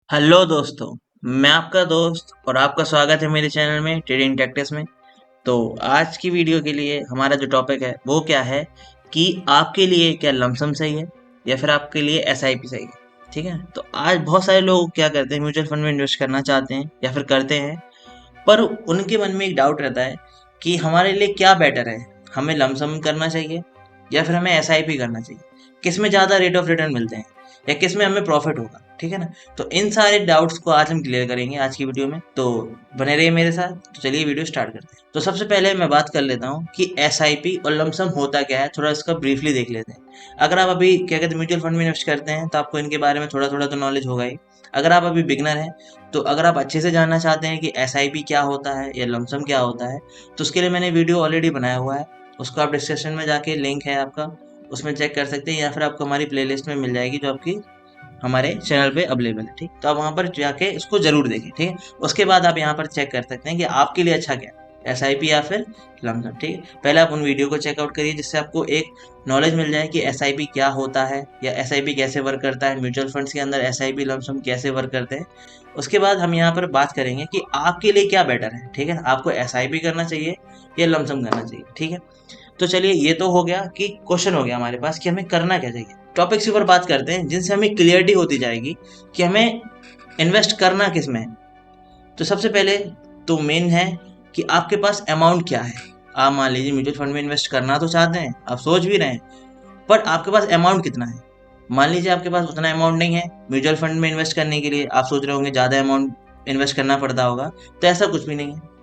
Hello दोस्तों। मैं आपका दोस्त और आपका स्वागत है मेरे चैनल में ट्रेडिंग टैक्टिक्स में। तो आज की वीडियो के लिए हमारा जो टॉपिक है वो क्या है कि आपके लिए क्या लमसम सही है या फिर आपके लिए एसआईपी सही है। ठीक है, तो आज बहुत सारे लोग क्या करते हैं, म्यूचुअल फंड में इन्वेस्ट करना चाहते हैं या फिर करते हैं, पर उनके मन में एक डाउट रहता है कि हमारे लिए क्या बेटर है, हमें लमसम करना चाहिए या फिर हमें एसआईपी करना चाहिए, किस में ज़्यादा रेट ऑफ रिटर्न मिलते हैं या किस में हमें प्रॉफिट होगा। ठीक है ना, तो इन सारे डाउट्स को आज हम क्लियर करेंगे आज की वीडियो में, तो बने रहिए मेरे साथ। तो चलिए वीडियो स्टार्ट करते हैं। तो सबसे पहले मैं बात कर लेता हूँ कि एसआईपी और लमसम होता क्या है, थोड़ा इसका ब्रीफली देख लेते हैं। अगर आप अभी क्या कहते हैं म्यूचुअल फंड में इन्वेस्ट करते हैं तो आपको इनके बारे में थोड़ा थोड़ा तो नॉलेज होगा ही। अगर आप अभी बिगनर हैं, तो अगर आप अच्छे से जानना चाहते हैं कि एसआईपी क्या होता है या लमसम क्या होता है, तो उसके लिए मैंने वीडियो ऑलरेडी बनाया हुआ है। उसको आप डिस्क्रिप्शन में जाके लिंक है आपका, उसमें चेक कर सकते हैं, या फिर आपको हमारी प्लेलिस्ट में मिल जाएगी जो आपकी हमारे चैनल पे अवेलेबल है। ठीक, तो आप वहाँ पर जाके इसको जरूर देखें। ठीक है, उसके बाद आप यहाँ पर चेक कर सकते हैं कि आपके लिए अच्छा क्या है, एसआईपी या फिर लमसम। ठीक है, पहले आप उन वीडियो को चेकआउट करिए जिससे आपको एक नॉलेज मिल जाए कि एसआईपी क्या होता है या एसआईपी कैसे वर्क करता है, म्यूचुअल फंड्स के अंदर एसआईपी लमसम कैसे वर्क करते हैं। उसके बाद हम यहाँ पर बात करेंगे कि आपके लिए क्या बेटर है। ठीक है, आपको एसआईपी करना चाहिए या लमसम करना चाहिए। ठीक है, तो चलिए ये तो हो गया कि क्वेश्चन हो गया हमारे पास कि हमें करना क्या चाहिए। टॉपिक्स के ऊपर बात करते हैं जिनसे हमें क्लियरिटी होती जाएगी कि हमें इन्वेस्ट करना किस में है। तो सबसे पहले तो मेन है कि आपके पास अमाउंट क्या है। आप मान लीजिए म्यूचुअल फंड में इन्वेस्ट करना तो चाहते हैं, आप सोच भी रहे हैं, पर आपके पास अमाउंट कितना है। मान लीजिए आपके पास उतना अमाउंट नहीं है म्यूचुअल फंड में इन्वेस्ट करने के लिए, आप सोच रहे होंगे ज़्यादा अमाउंट इन्वेस्ट करना पड़ता होगा, तो ऐसा कुछ भी नहीं है।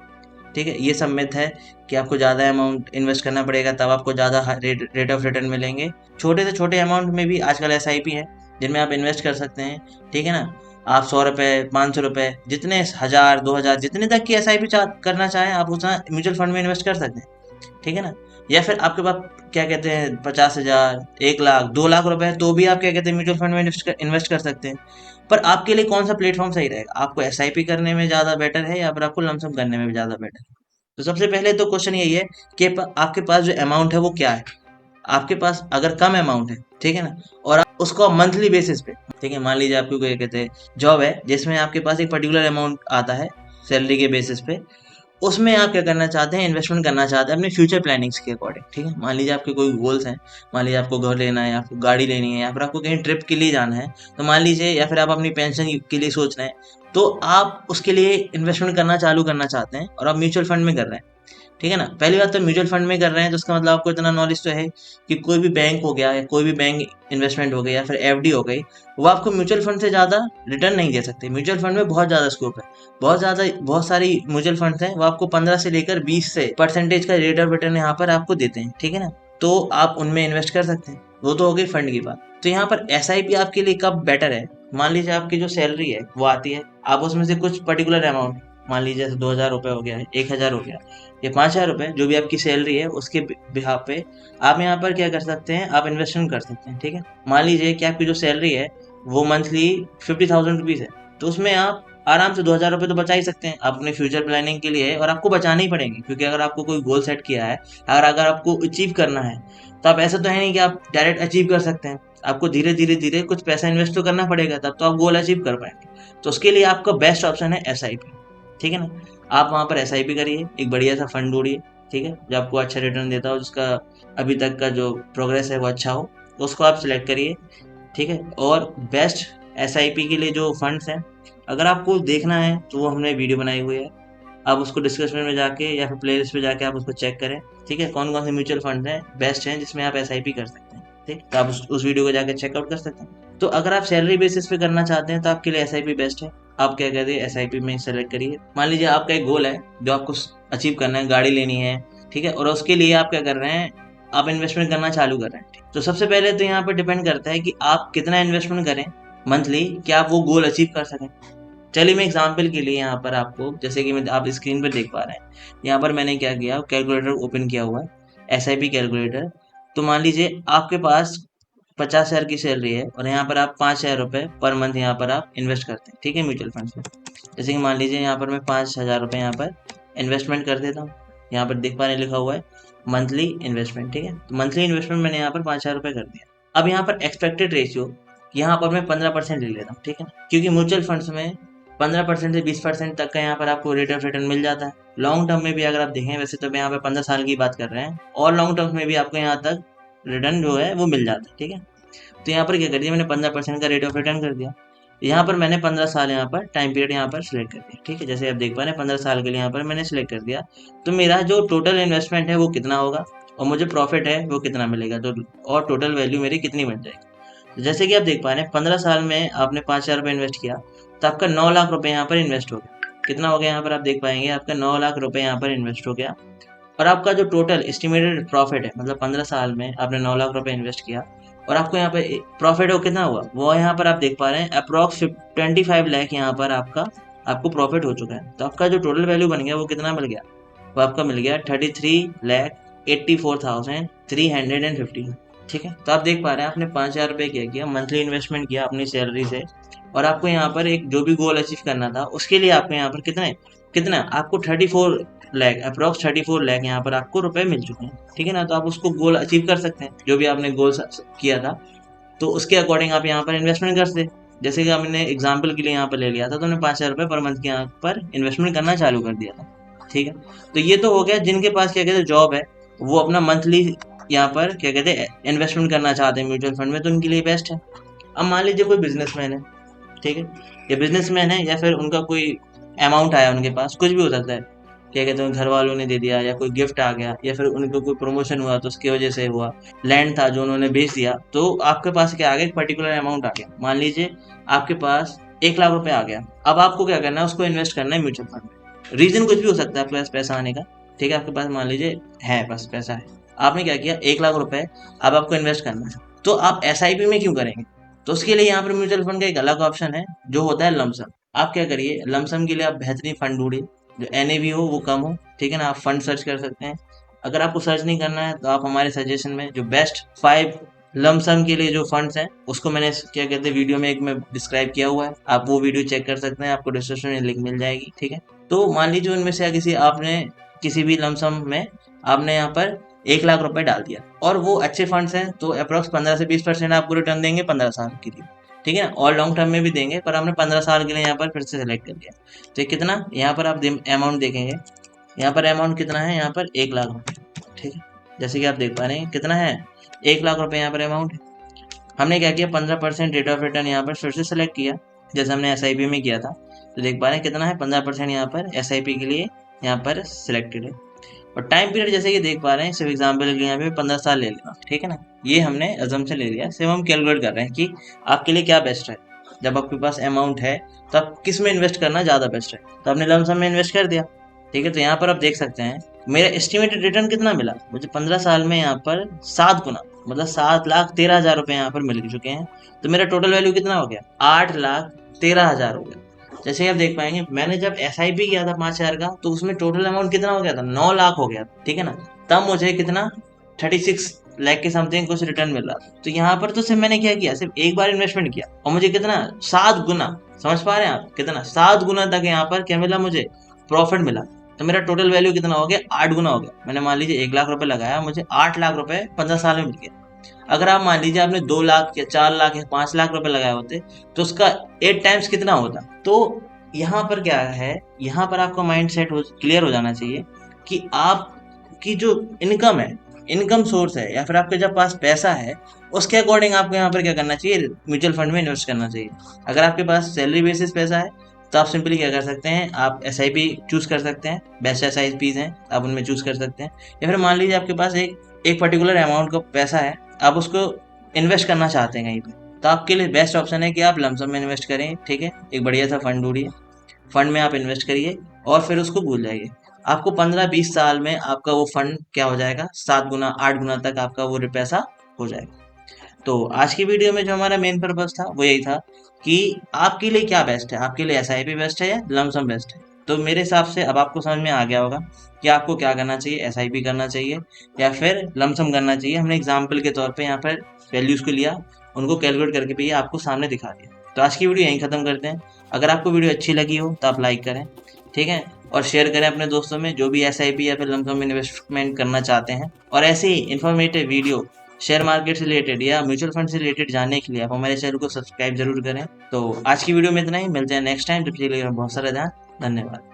ठीक है, ये सब मिथ है कि आपको ज़्यादा अमाउंट इन्वेस्ट करना पड़ेगा तब आपको ज़्यादा रेट ऑफ रिटर्न मिलेंगे। छोटे से छोटे अमाउंट में भी आजकल एसआईपी है जिनमें आप इन्वेस्ट कर सकते हैं। ठीक है ना, आप 100 रुपये, 500 रुपये, जितने 1000, 2000, जितने तक की एसआईपी करना चाहें आप उतना म्यूचुअल फंड में इन्वेस्ट कर सकते हैं। ठीक है ना, या फिर आपके पास क्या कहते हैं 50,000, 1 लाख, 2 लाख रुपए है तो भी आप क्या कहते हैं म्यूचुअल फंड में इन्वेस्ट कर सकते हैं। पर आपके लिए कौन सा प्लेटफॉर्म सही रहेगा, आपको एसआईपी करने में ज़्यादा बेटर है या फिर आपको लमसम करने में ज़्यादा बेटर है। तो सबसे पहले तो क्वेश्चन यही है कि आपके पास जो अमाउंट है वो क्या है। आपके पास अगर कम अमाउंट है, ठीक है ना, और आप उसको मंथली बेसिस पे, ठीक है, मान लीजिए आपको क्या कहते हैं जॉब है जिसमें आपके पास एक पर्टिकुलर अमाउंट आता है सैलरी के बेसिस पे, उसमें आप क्या करना चाहते हैं, इन्वेस्टमेंट करना चाहते हैं अपने फ्यूचर प्लानिंग्स के अकॉर्डिंग। ठीक है, मान लीजिए आपके कोई गोल्स हैं, मान लीजिए आपको घर लेना है, आपको गाड़ी लेनी है, या फिर आपको कहीं ट्रिप के लिए जाना है, तो मान लीजिए, या फिर आप अपनी पेंशन के लिए सोच रहे हैं, तो आप उसके लिए इन्वेस्टमेंट करना चालू करना चाहते हैं और आप म्यूचुअल फंड में कर रहे हैं। ठीक है ना, पहली बात तो म्यूचुअल फंड में कर रहे हैं तो उसका मतलब आपको इतना नॉलेज तो है कि कोई भी बैंक हो गया या कोई भी बैंक इन्वेस्टमेंट हो गई या फिर एफडी हो गई, वो आपको म्यूचुअल फंड से ज़्यादा रिटर्न नहीं दे सकते। म्यूचुअल फंड में बहुत ज़्यादा स्कोप है, बहुत सारी म्यूचुअल फंड्स हैं, वो आपको 15 से लेकर 20 से परसेंटेज का रेट ऑफ रिटर्न यहाँ पर आपको देते हैं। ठीक है ना, तो आप उनमें इन्वेस्ट कर सकते हैं। वो तो हो गई फंड की बात। तो यहाँ पर एसआईपी आपके लिए कब बेटर है, मान लीजिए आपकी जो सैलरी है वो आती है, आप उसमें से कुछ पर्टिकुलर अमाउंट, मान लीजिए जैसे 2000 रुपये हो गया, 1000 हो गया, ये 5,000 रुपये जो भी आपकी सैलरी है उसके बिहाफ पे आप यहाँ पर क्या कर सकते हैं, आप इन्वेस्टमेंट कर सकते हैं। ठीक है, मान लीजिए कि आपकी जो सैलरी है वो मंथली 50,000 रुपीज़ है, तो उसमें आप आराम से 2,000 रुपये तो बचा ही सकते हैं आप अपने फ्यूचर प्लानिंग के लिए, और आपको बचाने ही पड़ेंगे क्योंकि अगर आपको कोई गोल सेट किया है, अगर आपको अचीव करना है, तो आप ऐसा तो है नहीं कि आप डायरेक्ट अचीव कर सकते हैं। आपको धीरे धीरे धीरे कुछ पैसा इन्वेस्ट तो करना पड़ेगा, तब तो आप गोल अचीव कर पाएंगे। तो उसके लिए आपका बेस्ट ऑप्शन है एसआईपी। ठीक है ना, आप वहाँ पर एसआईपी करिए, एक बढ़िया सा फंड ढूंढिए, ठीक है, जो आपको अच्छा रिटर्न देता हो, जिसका अभी तक का जो प्रोग्रेस है वो अच्छा हो, तो उसको आप सिलेक्ट करिए। ठीक है, और बेस्ट एसआईपी के लिए जो फंड्स हैं, अगर आपको देखना है तो वो हमने वीडियो बनाई हुई है, आप उसको डिस्क्रिप्शन में जाके या फिर प्लेलिस्ट पे जाके आप उसको चेक करें। ठीक है, कौन कौन से म्यूचुअल फंड हैं बेस्ट हैं जिसमें आप एसआईपी कर सकते हैं। ठीक, तो आप उस वीडियो को जाके चेकआउट कर सकते हैं। तो अगर आप सैलरी बेसिस पे करना चाहते हैं तो आपके लिए एसआईपी बेस्ट है। आप क्या कहते हैं, एसआईपी में सेलेक्ट करिए। मान लीजिए आपका एक गोल है जो आपको अचीव करना है, गाड़ी लेनी है, ठीक है, और उसके लिए आप क्या कर रहे हैं, आप इन्वेस्टमेंट करना चालू कर रहे हैं। तो सबसे पहले तो यहाँ पर डिपेंड करता है कि आप कितना इन्वेस्टमेंट करें मंथली, कि आप वो गोल अचीव कर सकें। चलिए मैं एग्जांपल के लिए यहाँ पर आपको, जैसे कि मैं आप स्क्रीन पर देख पा रहे हैं, यहाँ पर मैंने क्या किया, कैलकुलेटर ओपन किया हुआ है, एसआईपी कैलकुलेटर। तो मान लीजिए आपके पास 50,000 की सैलरी है और यहाँ पर आप 5,000 रुपये पर मंथ यहाँ पर आप इन्वेस्ट करते हैं। ठीक है, म्यूचुअल फंड्स में, जैसे कि मान लीजिए यहाँ पर मैं 5,000 रुपये यहाँ पर इन्वेस्टमेंट कर देता हूँ। यहाँ पर देख पा रहे लिखा हुआ है मंथली इन्वेस्टमेंट। ठीक है, तो मंथली इन्वेस्टमेंट मैंने यहाँ पर 5,000 रुपये कर दिया। अब यहाँ पर एक्सपेक्टेड रेशियो, यहाँ पर मैं 15% ले लेता हूँ, ठीक है ना, क्योंकि म्यूचुअल फंड्स में 15% से 20% तक का यहाँ पर आपको रेट ऑफ रिटर्न मिल जाता है। लॉन्ग टर्म में भी अगर आप देखें, वैसे तो मैं यहाँ पे 15 साल की बात कर रहे हैं, और लॉन्ग टर्म में भी आपको यहाँ तक रिटर्न जो है वो मिल जाता है, ठीक है। तो यहाँ पर क्या कर दिया मैंने, 15% का रेट ऑफ रिटर्न कर दिया। यहाँ पर मैंने 15 साल यहाँ पर टाइम पीरियड यहाँ पर सिलेक्ट कर दिया, ठीक है। जैसे आप देख पा रहे हैं 15 साल के लिए यहाँ पर मैंने सिलेक्ट कर दिया। तो मेरा जो टोटल इन्वेस्टमेंट है वो कितना होगा, और मुझे प्रॉफिट है वो कितना मिलेगा, तो और टोटल वैल्यू मेरी कितनी बन जाएगी। तो जैसे कि आप देख पा रहे हैं 15 साल में आपने 5,000 रुपये इन्वेस्ट किया, तो आपका 9 लाख रुपए यहाँ पर इन्वेस्ट हो गया। कितना हो गया यहाँ पर आप देख पाएंगे, आपका 9 लाख रुपए यहाँ पर इन्वेस्ट हो गया। और आपका जो टोटल एस्टिमेटेड प्रॉफिट है, मतलब 15 साल में आपने 9 लाख रुपए इन्वेस्ट किया, और आपको यहाँ पे प्रॉफिट हो कितना हुआ, वो यहाँ पर आप देख पा रहे हैं अप्रॉक्स 25 लाख यहाँ पर आपको प्रॉफिट हो चुका है। तो आपका जो टोटल वैल्यू बन गया वो कितना मिल गया, वो आपका मिल गया 33,84,350, ठीक है। तो आप देख पा रहे हैं आपने 5,000 रुपये किया, मंथली इन्वेस्टमेंट किया अपनी सैलरी से, और आपको यहाँ पर एक जो भी गोल अचीव करना था उसके लिए आपको यहाँ पर कितना आपको 34 लाख, अप्रॉक्स 34 लाख यहाँ पर आपको रुपए मिल चुके हैं, ठीक है ना। तो आप उसको गोल अचीव कर सकते हैं, जो भी आपने गोल किया था, तो उसके अकॉर्डिंग आप यहाँ पर इन्वेस्टमेंट कर सकते। जैसे कि हमने एग्जाम्पल के लिए यहाँ पर ले लिया था, तो हमने 5,000 रुपये पर मंथ के यहाँ पर इन्वेस्टमेंट करना चालू कर दिया था, ठीक है। तो ये तो हो गया जिनके पास क्या कहते हैं जॉब है, वो अपना मंथली यहाँ पर क्या कहते हैं इन्वेस्टमेंट करना चाहते हैं म्यूचुअल फंड में, तो उनके लिए बेस्ट है। अब मान लीजिए कोई बिजनेसमैन है, ठीक है, या बिजनेसमैन है, या फिर उनका कोई अमाउंट आया उनके पास, कुछ भी हो सकता है, क्या कहते हैं घर वालों ने दे दिया, या कोई गिफ्ट आ गया, या फिर उनको कोई प्रमोशन हुआ तो उसकी वजह से हुआ, लैंड था जो उन्होंने बेच दिया, तो आपके पास क्या आ गया, एक पर्टिकुलर अमाउंट आ गया। मान लीजिए आपके पास 1 लाख रुपए आ गया। अब आपको क्या करना है, उसको इन्वेस्ट करना है म्यूचुअल फंड में। रीजन कुछ भी हो सकता है आपके पास पैसा आने का, ठीक है, आपके पास मान लीजिए है, बस पैसा है, आपने क्या किया 1 लाख रुपए अब आपको इन्वेस्ट करना है। तो आप SIP में क्यों करेंगे, तो उसके लिए यहाँ पर म्यूचुअल फंड का एक अलग ऑप्शन है जो होता है लमसम। आप क्या करिए, लमसम के लिए आप बेहतरीन फंड ढूंढिए जो NAV हो वो कम हो, ठीक है ना। आप फंड सर्च कर सकते हैं। अगर आपको सर्च नहीं करना है तो आप हमारे सजेशन में जो बेस्ट 5 लमसम के लिए जो फंड्स हैं उसको मैंने क्या कहते हैं वीडियो में एक में डिस्क्राइब किया हुआ है, आप वो वीडियो चेक कर सकते हैं, आपको डिस्क्रिप्शन में लिंक मिल जाएगी, ठीक है। तो मान लीजिए उनमें से किसी भी लमसम में आपने यहाँ पर 1 लाख रुपए डाल दिया, और वो अच्छे फंड्स हैं, तो अप्रॉक्स 15 से 20% आपको रिटर्न देंगे 15 साल के लिए, ठीक है ना। और लॉन्ग टर्म में भी देंगे, पर हमने 15 साल के लिए यहाँ पर फिर से सेलेक्ट कर लिया। तो कितना यहाँ पर आप अमाउंट देखेंगे, यहाँ पर अमाउंट कितना है, यहाँ पर 1 लाख रुपए, ठीक है। जैसे कि आप देख पा रहे हैं कितना है, 1 लाख रुपए यहाँ पर अमाउंट है। हमने क्या किया, 15% रेट ऑफ रिटर्न यहाँ पर फिर से सेलेक्ट किया, जैसे हमने SIP में किया था। तो देख पा रहे हैं कितना है, 15% यहाँ पर SIP के लिए यहाँ पर सिलेक्टेड है। और टाइम पीरियड जैसे कि देख पा रहे हैं, सिर्फ एग्जाम्पल के लिए यहाँ पे 15 साल ले लेना, ठीक है ना। ये हमने अजम से ले लिया, सिर्फ हम कैलकुलेट कर रहे हैं कि आपके लिए क्या बेस्ट है। जब आपके पास अमाउंट है तो आप किस में इन्वेस्ट करना ज़्यादा बेस्ट है, तो आपने लमसम में इन्वेस्ट कर दिया, ठीक है। तो यहाँ पर आप देख सकते हैं मेरा एस्टिमेटेड रिटर्न कितना मिला मुझे 15 साल में, यहाँ पर 7 गुना, मतलब 7,13,000 रुपये यहाँ पर मिल चुके हैं। तो मेरा टोटल वैल्यू कितना हो गया, 8,13,000 हो गया। जैसे आप देख पाएंगे मैंने जब SIP किया था 5,000 का, तो उसमें टोटल अमाउंट कितना हो गया था, 9 लाख हो गया, ठीक है ना। तब मुझे कितना 36 लाख के समथिंग कुछ रिटर्न मिल रहा था। तो यहाँ पर तो सिर्फ मैंने क्या किया, सिर्फ एक बार इन्वेस्टमेंट किया, और मुझे कितना 7 गुना, समझ पा रहे हैं आप, कितना 7 गुना तक यहाँ पर क्या मिला, मुझे प्रॉफिट मिला। तो मेरा टोटल वैल्यू कितना हो गया, 8 गुना हो गया। मैंने मान लीजिए 1 लाख रुपए लगाया, मुझे 8 लाख रुपए 15 साल में मिल गया। अगर आप मान लीजिए आपने 2 लाख या 4 लाख या 5 लाख रुपए लगाए होते, तो उसका 8 टाइम्स कितना होता। तो यहाँ पर क्या है, यहाँ पर आपका माइंड सेट क्लियर हो जाना चाहिए कि आपकी जो इनकम है, इनकम सोर्स है, या फिर आपके जब पास पैसा है, उसके अकॉर्डिंग आपको यहाँ पर क्या करना चाहिए, म्यूचुअल फंड में इन्वेस्ट करना चाहिए। अगर आपके पास सैलरी बेसिस पैसा है तो आप सिंपली क्या कर सकते हैं, आप SIP चूज कर सकते हैं, बेस्ट SIPs हैं आप उनमें चूज कर सकते हैं। या फिर मान लीजिए आपके पास एक पर्टिकुलर अमाउंट का पैसा है, आप उसको इन्वेस्ट करना चाहते हैं कहीं पे, तो आपके लिए बेस्ट ऑप्शन है कि आप लमसम में इन्वेस्ट करें, ठीक है। एक बढ़िया सा फंड ढूंढिए, फंड में आप इन्वेस्ट करिए, और फिर उसको भूल जाइए। आपको 15-20 साल में आपका वो फंड क्या हो जाएगा, 7 गुना 8 गुना तक आपका वो पैसा हो जाएगा। तो आज की वीडियो में जो हमारा मेन पर्पस था वो यही था कि आपके लिए क्या बेस्ट है, आपके लिए SIP बेस्ट है या लमसम बेस्ट है। तो मेरे हिसाब से अब आपको समझ में आ गया होगा कि आपको क्या करना चाहिए, SIP करना चाहिए या फिर लमसम करना चाहिए। हमने एग्जाम्पल के तौर पे यहाँ पर वैल्यूज़ को लिया, उनको कैलकुलेट करके भी आपको सामने दिखा दिया। तो आज की वीडियो यहीं ख़त्म करते हैं। अगर आपको वीडियो अच्छी लगी हो तो आप लाइक करें, ठीक है, और शेयर करें अपने दोस्तों में जो भी SIP या फिर लमसम इन्वेस्टमेंट करना चाहते हैं। और ऐसे ही इन्फॉर्मेटिव वीडियो शेयर मार्केट से रिलेटेड या म्यूचुअल फंड से रिलेटेड जानने के लिए आप हमारे चैनल को सब्सक्राइब जरूर करें। तो आज की वीडियो में इतना ही, मिलते हैं नेक्स्ट टाइम। तब तक के लिए बहुत सारा ध्यान, धन्यवाद।